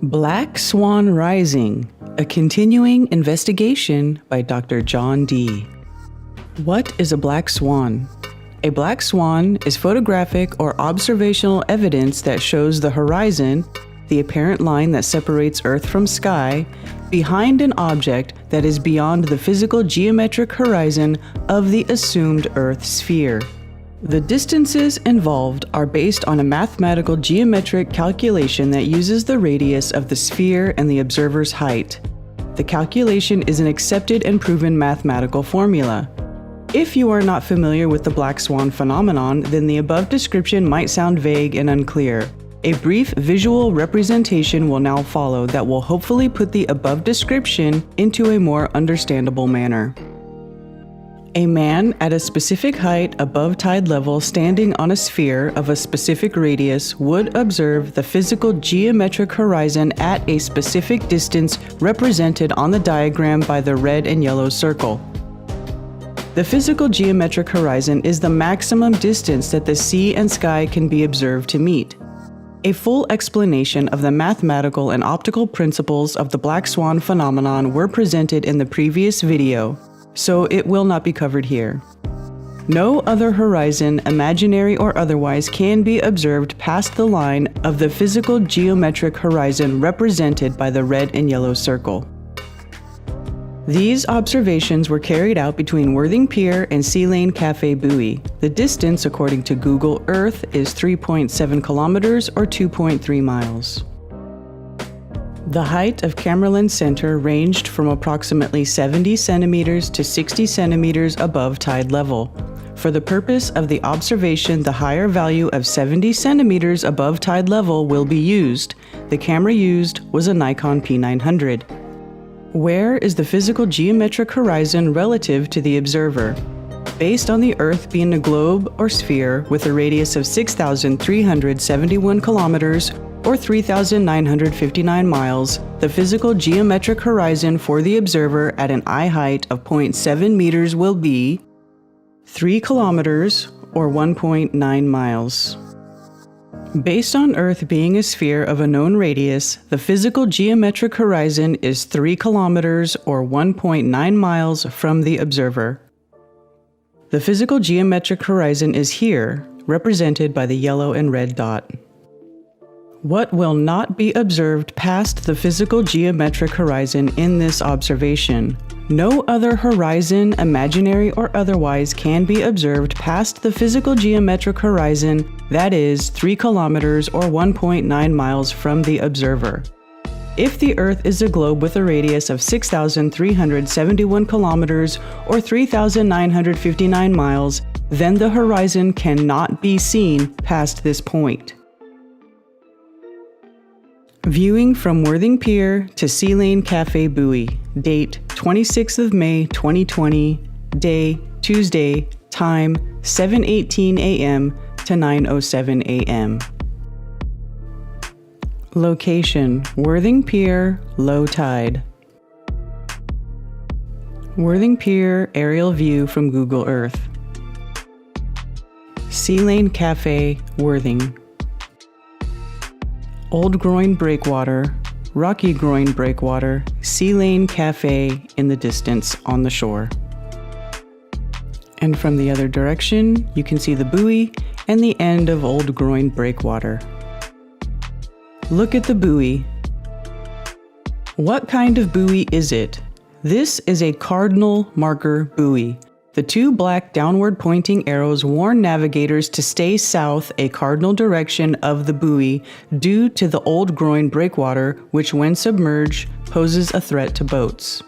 Black Swan Rising, a continuing investigation by Dr. John D. What is a black swan? A black swan is photographic or observational evidence that shows the horizon, the apparent line that separates Earth from sky, behind an object that is beyond the physical geometric horizon of the assumed Earth sphere. The distances involved are based on a mathematical geometric calculation that uses the radius of the sphere and the observer's height. The calculation is an accepted and proven mathematical formula. If you are not familiar with the black swan phenomenon, then the above description might sound vague and unclear. A brief visual representation will now follow that will hopefully put the above description into a more understandable manner. A man at a specific height above tide level standing on a sphere of a specific radius would observe the physical geometric horizon at a specific distance represented on the diagram by the red and yellow circle. The physical geometric horizon is the maximum distance that the sea and sky can be observed to meet. A full explanation of the mathematical and optical principles of the black swan phenomenon were presented in the previous video, so it will not be covered here. No other horizon, imaginary or otherwise, can be observed past the line of the physical geometric horizon represented by the red and yellow circle. These observations were carried out between Worthing Pier and Sea Lane Cafe Buoy. The distance, according to Google Earth, is 3.7 kilometers or 2.3 miles. The height of Camerland Center ranged from approximately 70 centimeters to 60 centimeters above tide level. For the purpose of the observation, the higher value of 70 centimeters above tide level will be used. The camera used was a Nikon P900. Where is the physical geometric horizon relative to the observer? Based on the Earth being a globe or sphere with a radius of 6,371 kilometers or 3,959 miles, the physical geometric horizon for the observer at an eye height of 0.7 meters will be 3 kilometers or 1.9 miles. Based on Earth being a sphere of a known radius, the physical geometric horizon is 3 kilometers or 1.9 miles from the observer. The physical geometric horizon is here, represented by the yellow and red dot. What will not be observed past the physical geometric horizon in this observation? No other horizon, imaginary or otherwise, can be observed past the physical geometric horizon, that is 3 kilometers or 1.9 miles from the observer. If the Earth is a globe with a radius of 6,371 kilometers or 3,959 miles, then the horizon cannot be seen past this point. Viewing from Worthing Pier to Sea Lane Cafe Buoy. Date 26th of May 2020. Day Tuesday. Time 7:18 a.m. to 9:07 a.m. Location Worthing Pier, low tide. Worthing Pier aerial view from Google Earth. Sea Lane Cafe, Worthing. Old Groin Breakwater, Rocky Groin Breakwater, Sea Lane Cafe in the distance on the shore. And from the other direction, you can see the buoy and the end of Old Groin Breakwater. Look at the buoy. What kind of buoy is it? This is a cardinal marker buoy. The two black downward pointing arrows warn navigators to stay south, a cardinal direction of the buoy, due to the Old Groin Breakwater, which when submerged poses a threat to boats.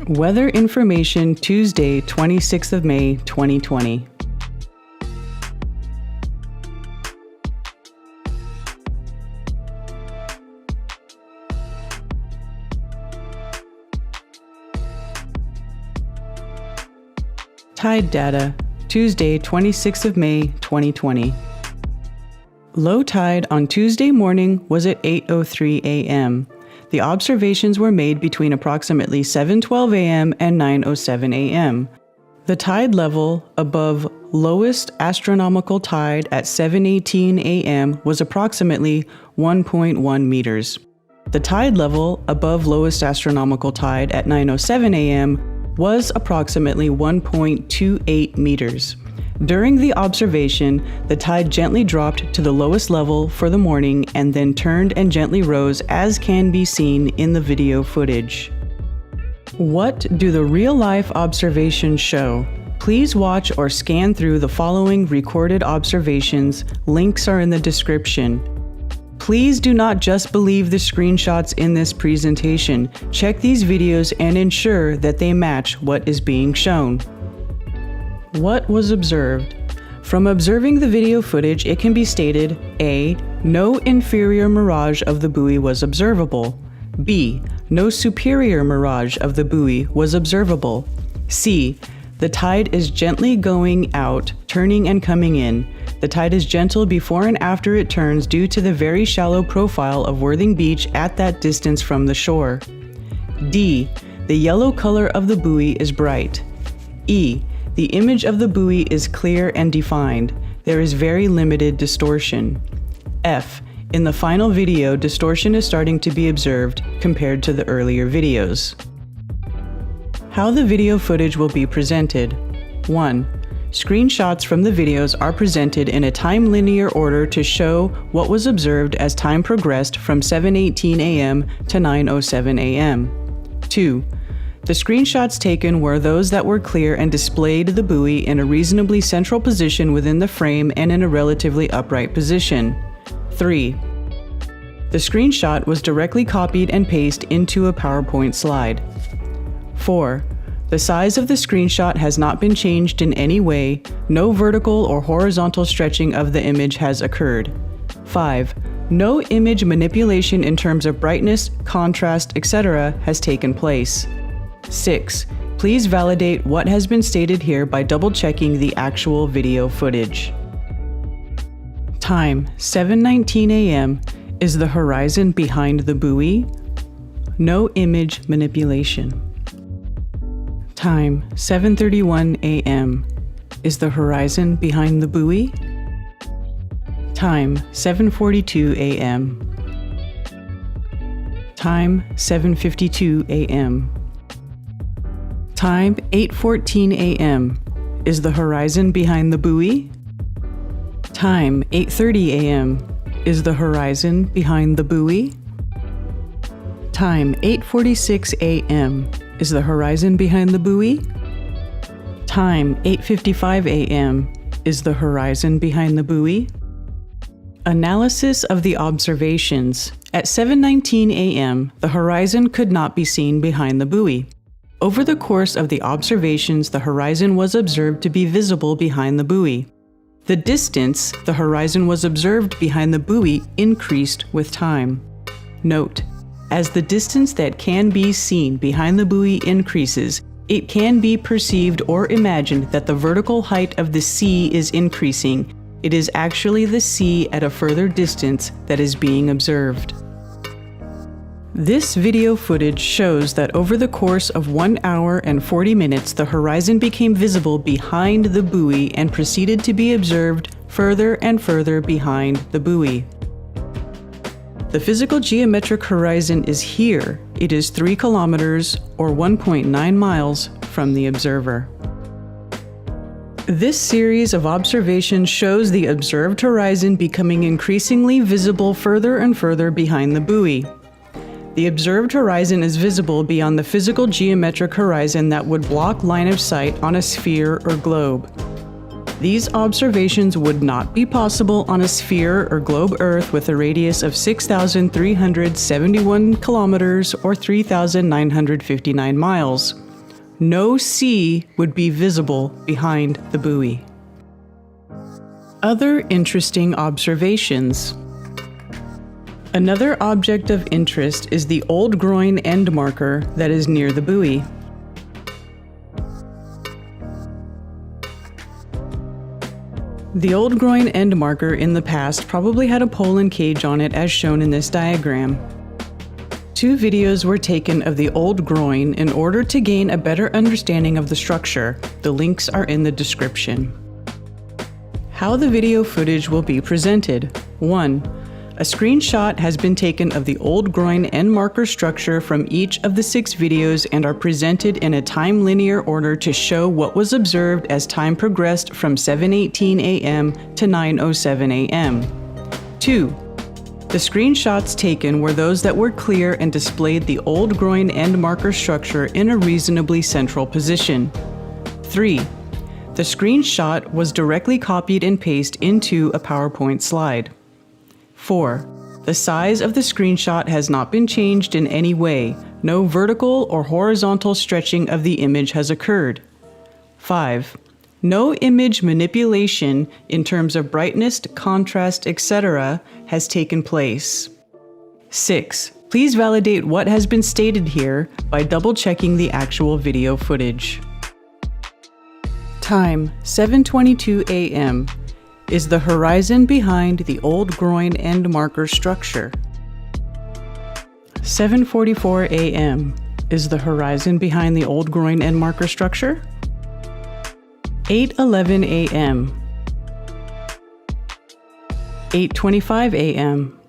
Weather information Tuesday, 26th of May, 2020. Tide data, Tuesday, 26th of May, 2020. Low tide on Tuesday morning was at 8:03 a.m. The observations were made between approximately 7:12 a.m. and 9:07 a.m. The tide level above lowest astronomical tide at 7:18 a.m. was approximately 1.1 meters. The tide level above lowest astronomical tide at 9:07 a.m. was approximately 1.28 meters. During the observation, the tide gently dropped to the lowest level for the morning and then turned and gently rose, as can be seen in the video footage. What do the real-life observations show? Please watch or scan through the following recorded observations. Links are in the description. Please do not just believe the screenshots in this presentation. Check these videos and ensure that they match what is being shown. What was observed? From observing the video footage, it can be stated: A. No inferior mirage of the buoy was observable. B. No superior mirage of the buoy was observable. C. The tide is gently going out, turning and coming in. The tide is gentle before and after it turns due to the very shallow profile of Worthing Beach at that distance from the shore. D. The yellow color of the buoy is bright. E. The image of the buoy is clear and defined. There is very limited distortion. F. In the final video, distortion is starting to be observed compared to the earlier videos. How the video footage will be presented. 1. Screenshots from the videos are presented in a time linear order to show what was observed as time progressed from 7:18 a.m. to 9:07 a.m. 2. The screenshots taken were those that were clear and displayed the buoy in a reasonably central position within the frame and in a relatively upright position. 3. The screenshot was directly copied and pasted into a PowerPoint slide. 4. The size of the screenshot has not been changed in any way. No vertical or horizontal stretching of the image has occurred. 5. No image manipulation in terms of brightness, contrast, etc. has taken place. 6. Please validate what has been stated here by double-checking the actual video footage. Time: 7:19 a.m. Is the horizon behind the buoy? No image manipulation. Time: 7:31 a.m. Is the horizon behind the buoy? Time: 7:42 a.m. Time: 7:52 a.m. Time: 8:14 a.m. Is the horizon behind the buoy? Time: 8:30 a.m. Is the horizon behind the buoy? Time: 8:46 a.m. Is the horizon behind the buoy? Time: 8:55 a.m. Is the horizon behind the buoy? Analysis of the observations. At 7:19 a.m., the horizon could not be seen behind the buoy. Over the course of the observations, the horizon was observed to be visible behind the buoy. The distance the horizon was observed behind the buoy increased with time. Note: as the distance that can be seen behind the buoy increases, it can be perceived or imagined that the vertical height of the sea is increasing. It is actually the sea at a further distance that is being observed. This video footage shows that over the course of 1 hour and 40 minutes, the horizon became visible behind the buoy and proceeded to be observed further and further behind the buoy. The physical geometric horizon is here. It is 3 kilometers or 1.9 miles from the observer. This series of observations shows the observed horizon becoming increasingly visible further and further behind the buoy. The observed horizon is visible beyond the physical geometric horizon that would block line of sight on a sphere or globe. These observations would not be possible on a sphere or globe Earth with a radius of 6,371 kilometers or 3,959 miles. No sea would be visible behind the buoy. Other interesting observations. Another object of interest is the old groin end marker that is near the buoy. The old groin end marker in the past probably had a pole and cage on it as shown in this diagram. 2 videos were taken of the old groin in order to gain a better understanding of the structure. The links are in the description. How the video footage will be presented. 1. A screenshot has been taken of the old groin end marker structure from each of the 6 videos and are presented in a time linear order to show what was observed as time progressed from 7:18 a.m. to 9:07 a.m. 2. The screenshots taken were those that were clear and displayed the old groin end marker structure in a reasonably central position. 3. The screenshot was directly copied and pasted into a PowerPoint slide. 4. The size of the screenshot has not been changed in any way. No vertical or horizontal stretching of the image has occurred. 5. No image manipulation in terms of brightness, contrast, etc. has taken place. 6. Please validate what has been stated here by double-checking the actual video footage. Time, 7:22 a.m. Is the horizon behind the old groin end marker structure. 7:44 a.m. Is the horizon behind the old groin end marker structure. 8:11 a.m. 8:25 a.m.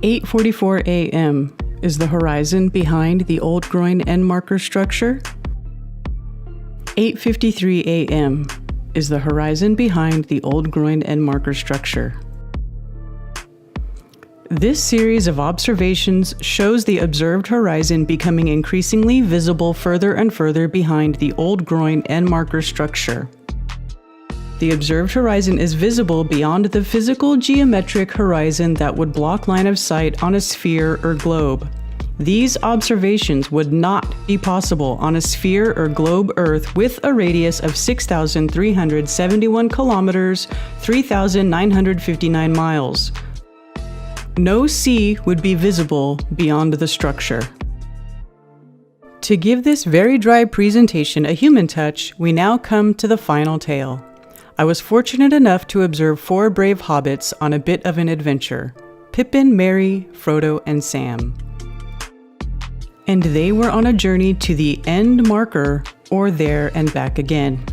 8:44 a.m. Is the horizon behind the old groin end marker structure. 8:53 a.m. Is the horizon behind the old groin end marker structure. This series of observations shows the observed horizon becoming increasingly visible further and further behind the old groin end marker structure. The observed horizon is visible beyond the physical geometric horizon that would block line of sight on a sphere or globe. These observations would not be possible on a sphere or globe Earth with a radius of 6,371 kilometers, 3,959 miles. No sea would be visible beyond the structure. To give this very dry presentation a human touch, we now come to the final tale. I was fortunate enough to observe 4 brave hobbits on a bit of an adventure: Pippin, Merry, Frodo, and Sam. And they were on a journey to the end marker, or there and back again.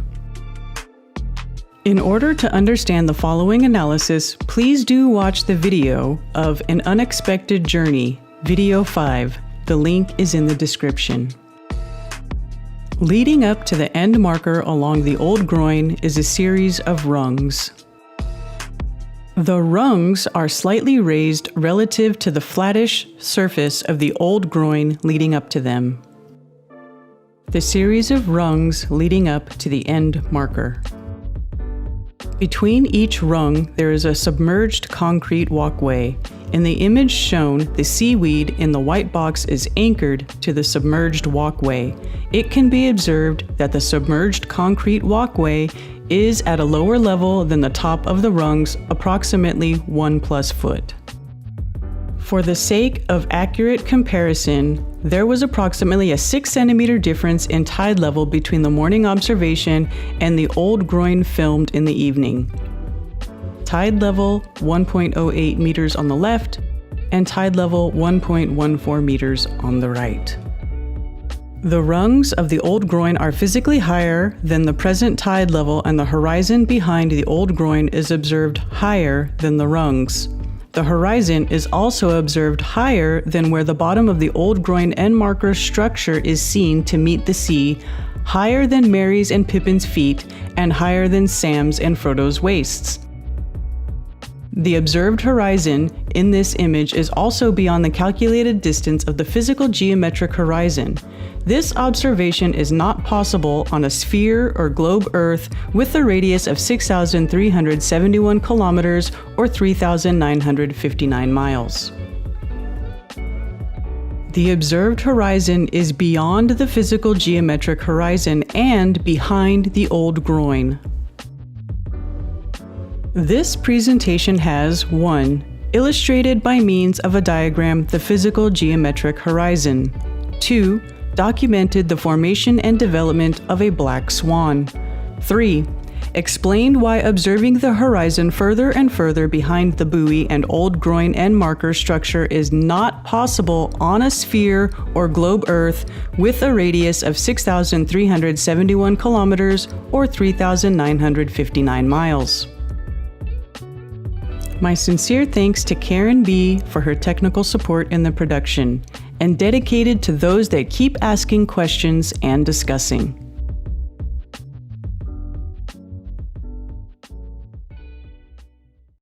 In order to understand the following analysis, please do watch the video of An Unexpected Journey, Video 5. The link is in the description. Leading up to the end marker along the old groin is a series of rungs. The rungs are slightly raised relative to the flattish surface of the old groin leading up to them. The series of rungs leading up to the end marker. Between each rung, there is a submerged concrete walkway. In the image shown, the seaweed in the white box is anchored to the submerged walkway. It can be observed that the submerged concrete walkway is at a lower level than the top of the rungs, approximately 1+ foot. For the sake of accurate comparison, there was approximately a 6 centimeter difference in tide level between the morning observation and the old groin filmed in the evening. Tide level 1.08 meters on the left and tide level 1.14 meters on the right. The rungs of the old groin are physically higher than the present tide level, and the horizon behind the old groin is observed higher than the rungs. The horizon is also observed higher than where the bottom of the old groin end marker structure is seen to meet the sea, higher than Merry's and Pippin's feet, and higher than Sam's and Frodo's waists. The observed horizon in this image is also beyond the calculated distance of the physical geometric horizon. This observation is not possible on a sphere or globe Earth with a radius of 6,371 kilometers or 3,959 miles. The observed horizon is beyond the physical geometric horizon and behind the old groin. This presentation has 1. Illustrated by means of a diagram the physical geometric horizon. 2. Documented the formation and development of a black swan. 3. explained why observing the horizon further and further behind the buoy and old groin end marker structure is not possible on a sphere or globe Earth with a radius of 6,371 kilometers or 3,959 miles. My sincere thanks to Karen B. for her technical support in the production, and dedicated to those that keep asking questions and discussing.